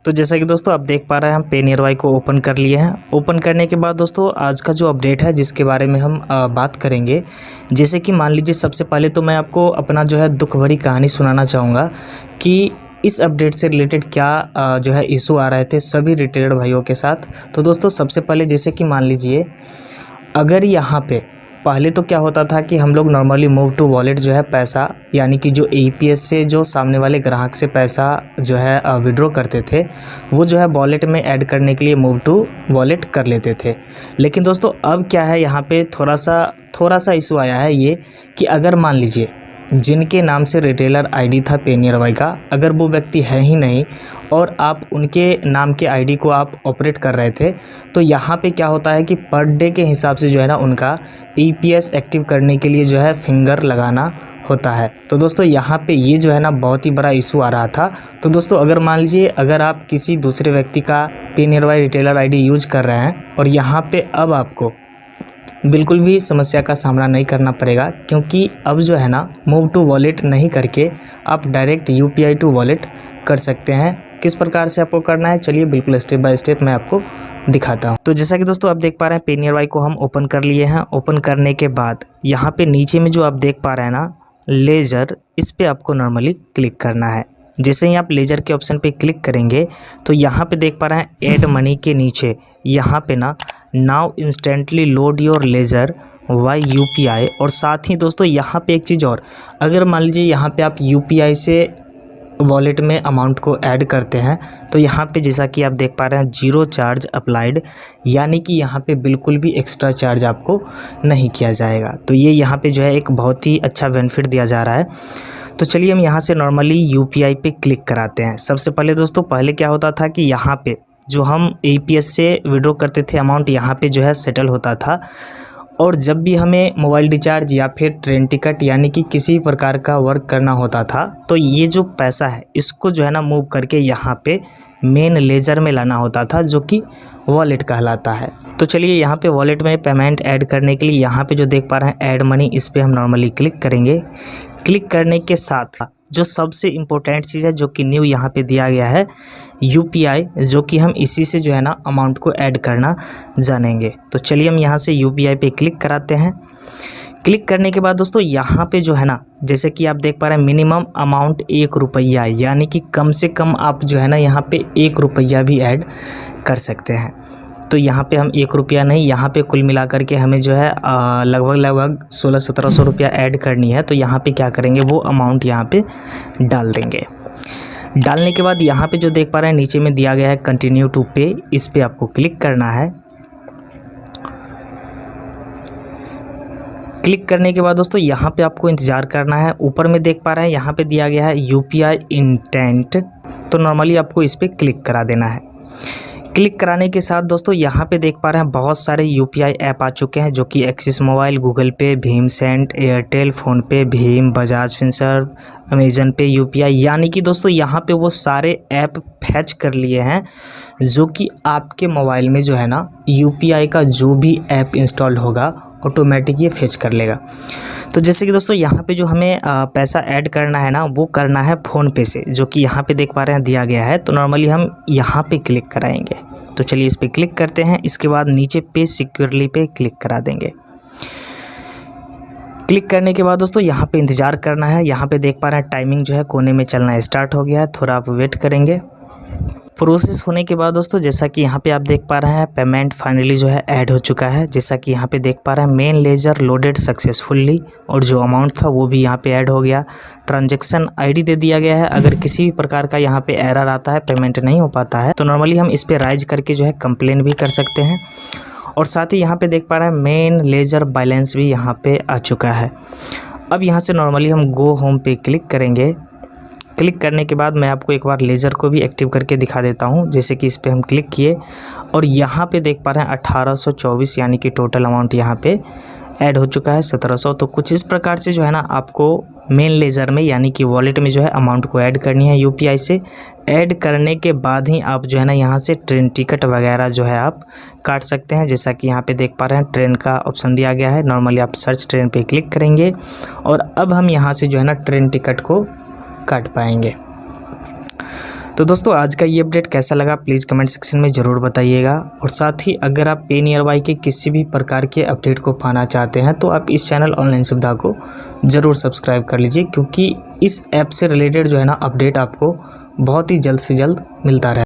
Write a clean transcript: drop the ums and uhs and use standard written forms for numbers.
तो जैसा कि दोस्तों आप देख पा रहे हैं हम पे नियर बाई को ओपन कर लिए हैं। ओपन करने के बाद दोस्तों आज का जो अपडेट है जिसके बारे में हम बात करेंगे, जैसे कि मान लीजिए सबसे पहले तो मैं आपको अपना जो है दुख भरी कहानी सुनाना चाहूँगा कि इस अपडेट से रिलेटेड क्या जो है इशू आ रहे थे सभी रिटेलर भाइयों के साथ। तो दोस्तों सबसे पहले जैसे कि मान लीजिए अगर यहाँ पे पहले तो क्या होता था कि हम लोग नॉर्मली मूव टू वॉलेट जो है पैसा यानी कि जो APS से जो सामने वाले ग्राहक से पैसा जो है विड्रॉ करते थे वो जो है वॉलेट में ऐड करने के लिए मूव टू वॉलेट कर लेते थे। लेकिन दोस्तों अब क्या है, यहाँ पे थोड़ा सा इशू आया है ये कि अगर मान लीजिए जिनके नाम से रिटेलर आईडी था पे नियर बाई का, अगर वो व्यक्ति है ही नहीं और आप उनके नाम के आईडी को आप ऑपरेट कर रहे थे तो यहाँ पे क्या होता है कि पर डे के हिसाब से जो है ना उनका APS एक्टिव करने के लिए जो है फिंगर लगाना होता है। तो दोस्तों यहाँ पे ये जो है ना बहुत ही बड़ा इशू आ रहा था। तो दोस्तों अगर मान लीजिए अगर आप किसी दूसरे व्यक्ति का पे near by retailer ID use कर रहे हैं और यहाँ पे अब आपको बिल्कुल भी समस्या का सामना नहीं करना पड़ेगा, क्योंकि अब जो है ना मूव टू वॉलेट नहीं करके आप डायरेक्ट UPI टू वॉलेट कर सकते हैं। किस प्रकार से आपको करना है चलिए बिल्कुल स्टेप बाय स्टेप मैं आपको दिखाता हूँ। तो जैसा कि दोस्तों आप देख पा रहे हैं पे नियर बाई को हम ओपन कर लिए हैं। ओपन करने के बाद यहाँ पे नीचे में जो आप देख पा रहे हैं ना लेजर, इस पे आपको नॉर्मली क्लिक करना है। जैसे ही आप लेजर के ऑप्शन पे क्लिक करेंगे तो यहाँ पे देख पा रहे हैं ऐड मनी के नीचे यहाँ पे ना now instantly load your ledger via UPI, और साथ ही दोस्तों यहाँ पे एक चीज़ और, अगर मान लीजिए यहाँ पे आप UPI से वॉलेट में अमाउंट को ऐड करते हैं तो यहाँ पे जैसा कि आप देख पा रहे हैं 0 चार्ज अप्लाइड, यानी कि यहाँ पे बिल्कुल भी एक्स्ट्रा चार्ज आपको नहीं किया जाएगा। तो ये यहाँ पे जो है एक बहुत ही अच्छा बेनिफिट दिया जा रहा है। तो चलिए हम यहाँ से नॉर्मली UPI पे क्लिक कराते हैं। सबसे पहले दोस्तों पहले क्या होता था कि यहाँ पे जो हम APS से विड्रॉ करते थे अमाउंट यहाँ पे जो है सेटल होता था, और जब भी हमें मोबाइल रिचार्ज या फिर ट्रेन टिकट यानी कि किसी प्रकार का वर्क करना होता था तो ये जो पैसा है इसको जो है ना मूव करके यहाँ पे मेन लेजर में लाना होता था, जो कि वॉलेट कहलाता है। तो चलिए यहाँ पे वॉलेट में पेमेंट ऐड करने के लिए यहाँ पे जो देख पा रहे हैं ऐड मनी, इस पर हम नॉर्मली क्लिक करेंगे। क्लिक करने के साथ जो सबसे इम्पोर्टेंट चीज़ है जो कि न्यू यहाँ पे दिया गया है UPI, जो कि हम इसी से जो है ना अमाउंट को ऐड करना जानेंगे। तो चलिए हम यहाँ से UPI पे क्लिक कराते हैं। क्लिक करने के बाद दोस्तों यहाँ पे जो है ना जैसे कि आप देख पा रहे हैं मिनिमम अमाउंट 1 रुपया, यानी कि कम से कम आप जो है ना यहाँ पे 1 रुपया भी ऐड कर सकते हैं। तो यहाँ पे हम 1 रुपया नहीं, यहाँ पे कुल मिलाकर के हमें जो है लगभग 1600-1700 रुपया ऐड करनी है। तो यहाँ पे क्या करेंगे वो अमाउंट यहाँ पे डाल देंगे। डालने के बाद यहाँ पे जो देख पा रहे हैं नीचे में दिया गया है कंटिन्यू टू पे, इस पे आपको क्लिक करना है। क्लिक करने के बाद दोस्तों यहाँ पे आपको इंतज़ार करना है। ऊपर में देख पा रहे हैं यहाँ पे दिया गया है UPI इंटेंट, तो नॉर्मली आपको इस पर क्लिक करा देना है। क्लिक कराने के साथ दोस्तों यहाँ पे देख पा रहे हैं बहुत सारे UPI ऐप आ चुके हैं, जो कि एक्सिस मोबाइल, गूगल पे, Bhim send, Airtel, PhonePe, Bhim, Bajaj Finserv, Amazon पे UPI, यानी कि दोस्तों यहाँ पे वो सारे ऐप फैच कर लिए हैं जो कि आपके मोबाइल में जो है ना UPI का जो भी ऐप इंस्टॉल होगा ऑटोमेटिक ये फैच कर लेगा। तो जैसे कि दोस्तों यहाँ पे जो हमें पैसा ऐड करना है ना वो करना है फ़ोनपे से, जो कि यहाँ पे देख पा रहे हैं दिया गया है। तो नॉर्मली हम यहाँ पे क्लिक कराएंगे। तो चलिए इस पे क्लिक करते हैं। इसके बाद नीचे पे सिक्योरली पे क्लिक करा देंगे। क्लिक करने के बाद दोस्तों यहाँ पे इंतज़ार करना है। यहाँ पे देख पा रहे हैं टाइमिंग जो है कोने में चलना स्टार्ट हो गया है, थोड़ा आप वेट करेंगे। प्रोसेस होने के बाद दोस्तों जैसा कि यहाँ पे आप देख पा रहे हैं पेमेंट फाइनली जो है ऐड हो चुका है। जैसा कि यहाँ पे देख पा रहे हैं मेन लेजर लोडेड सक्सेसफुली, और जो अमाउंट था वो भी यहाँ पे ऐड हो गया। ट्रांजैक्शन ID दे दिया गया है। अगर किसी भी प्रकार का यहाँ पे एरर आता है, पेमेंट नहीं हो पाता है, तो नॉर्मली हम इस पर राइज करके जो है कंप्लेन भी कर सकते हैं। और साथ ही यहाँ पे देख पा रहे हैं मेन लेजर बैलेंस भी यहाँ पे आ चुका है। अब यहाँ से नॉर्मली हम गो होम पे क्लिक करेंगे। क्लिक करने के बाद मैं आपको एक बार लेजर को भी एक्टिव करके दिखा देता हूँ। जैसे कि इस पर हम क्लिक किए और यहाँ पे देख पा रहे हैं 1824, यानी कि टोटल अमाउंट यहाँ पे ऐड हो चुका है 1700। तो कुछ इस प्रकार से जो है ना आपको मेन लेजर में यानी कि वॉलेट में जो है अमाउंट को ऐड करनी है UPI से। ऐड करने के बाद ही आप जो है ना यहाँ से ट्रेन टिकट वगैरह जो है आप काट सकते हैं। जैसा कि यहाँ पे देख पा रहे हैं ट्रेन का ऑप्शन दिया गया है। नॉर्मली आप सर्च ट्रेन पे क्लिक करेंगे और अब हम यहाँ से जो है ना ट्रेन टिकट को काट पाएंगे। तो दोस्तों आज का ये अपडेट कैसा लगा प्लीज़ कमेंट सेक्शन में ज़रूर बताइएगा। और साथ ही अगर आप पे नियर बाई के किसी भी प्रकार के अपडेट को पाना चाहते हैं तो आप इस चैनल ऑनलाइन सुविधा को ज़रूर सब्सक्राइब कर लीजिए, क्योंकि इस ऐप से रिलेटेड जो है ना अपडेट आपको बहुत ही जल्द से जल्द मिलता रहेगा।